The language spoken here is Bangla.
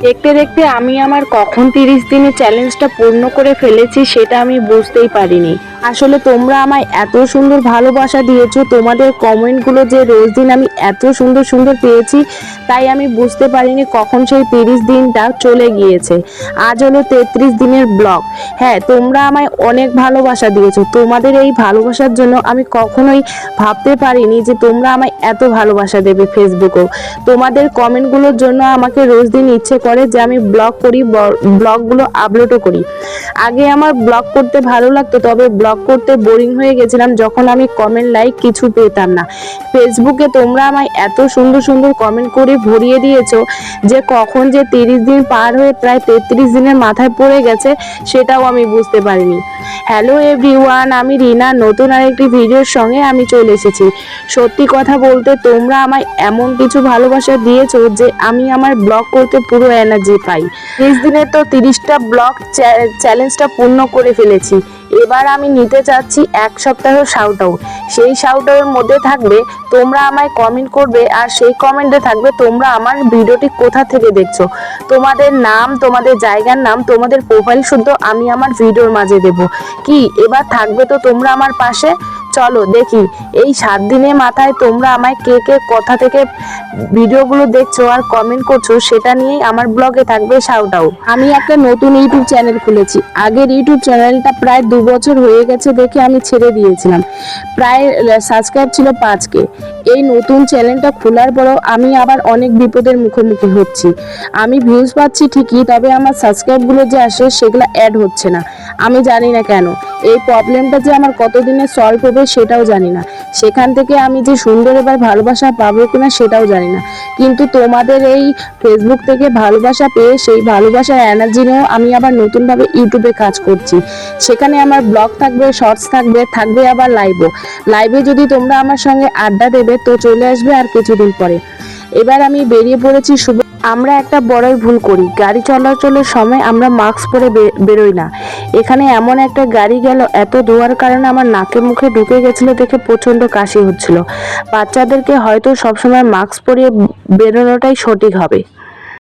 দেখতে দেখতে আমি আমার কখন 30 দিনের চ্যালেঞ্জটা পূর্ণ করে ফেলেছি সেটা আমি বুঝতেই পারিনি। আসলে তোমরা আমায় এত সুন্দর ভালোবাসা দিয়েছো, তোমাদের কমেন্টগুলো যে রোজ দিন আমি এত সুন্দর সুন্দর পেয়েছি, তাই আমি বুঝতে পারিনি কখন সেই 30 দিনটা চলে গিয়েছে। আজ হলো 33 দিনের ব্লগ। হ্যাঁ, তোমরা আমায় অনেক ভালোবাসা দিয়েছো। তোমাদের এই ভালোবাসার জন্য আমি কখনোই ভাবতে পারিনি যে তোমরা আমায় এত ভালোবাসা দেবে। ফেসবুকেও তোমাদের কমেন্টগুলোর জন্য আমাকে রোজ দিন ইচ্ছে করে যে আমি ব্লগ করি, ব্লগগুলো আপলোডও করি। আগে আমার ব্লগ করতে ভালো লাগতো, তবে ব্লগ করতে বোরিং হয়ে গেছিলাম যখন আমি কমেন্ট লাইক কিছু পেতাম না। ফেসবুকে তোমরা আমায় এত সুন্দর সুন্দর কমেন্ট করে ভরিয়ে দিয়েছো যে কখন যে 30 দিন পার হয়ে প্রায় 33 দিনের মাথায় পড়ে গেছে সেটাও আমি বুঝতে পারিনি। হ্যালো এভরিওয়ান, আমি রিনা, নতুন আরেকটি ভিডিওর সঙ্গে আমি চলে এসেছি। সত্যি কথা বলতে তোমরা আমায় এমন কিছু ভালোবাসা দিয়েছো যে আমি আমার ব্লগ করতে পুরো এনার্জি পাই। 30 দিনে তো 30টা ব্লগ চ্যালেঞ্জটা পূর্ণ করে ফেলেছি। এবার আমি নিতে চাচ্ছি 1 সপ্তাহ শাউট আউট। সেই শাউট আউটের মধ্যে থাকবে তোমরা আমায় কমেন্ট করবে, আর সেই কমেন্টে থাকবে তোমরা আমার ভিডিওটি কোথা থেকে দেখছো, তোমাদের নাম, তোমাদের জায়গার নাম, তোমাদের প্রোফাইল শুদ্ধ আমি আমার ভিডিওর মাঝে দেব। কি এবার থাকবে তো তোমরা আমার পাশে? চলো দেখি এই 7 দিনের মাথায় তোমরা আমায় কে কে কোথা থেকে ভিডিওগুলো দেখছো আর কমেন্ট করছো, সেটা নিয়েই আমার ব্লগে থাকবে শাউট আউট। আমি একটা নতুন ইউটিউব চ্যানেল খুলেছি। আগের ইউটিউব চ্যানেলটা প্রায় 2 বছর হয়ে গেছে দেখে আমি ছেড়ে দিয়েছিলাম। প্রায় সাবস্ক্রাইব ছিল 5K। এই নতুন চ্যানেলটা খোলার পরও আমি আবার অনেক বিপদের মুখোমুখি হচ্ছি। আমি ভিউজ পাচ্ছি ঠিকই, তবে আমার সাবস্ক্রাইবগুলো যে আসে সেগুলো অ্যাড হচ্ছে না। আমি জানি না কেন। এই প্রবলেমটা যে আমার কতদিনে সলভ হবে সেটাও জানি না। সেখান থেকে আমি যে সুন্দর এবার ভালোবাসা পাবো কিনা সেটাও জানি না। কিন্তু তোমাদের এই ফেসবুক থেকে ভালোবাসা পেয়ে সেই ভালোবাসার এনার্জি নিয়েও আমি আবার নতুনভাবে ইউটিউবে কাজ করছি। সেখানে আমার ব্লগ থাকবে, শর্টস থাকবে, থাকবে আবার লাইভে যদি তোমরা আমার সঙ্গে আড্ডা দেবে তো চলে আসবে আর কিছুদিন পরে। এবার আমি বেরিয়ে পড়েছি শুভ। আমরা একটা বড়ই ভুল করি, গাড়ি চলাচলের সময় আমরা মাস্ক পরে বেরোই না। এখানে এমন একটা গাড়ি গেল, এত ধোঁয়ার কারণে আমার নাকে মুখে ঢুকে গেছিল দেখে প্রচণ্ড কাশি হচ্ছিল। বাচ্চাদেরকে হয়তো সবসময় মাস্ক পরিয়ে বেরোনোটাই সঠিক হবে।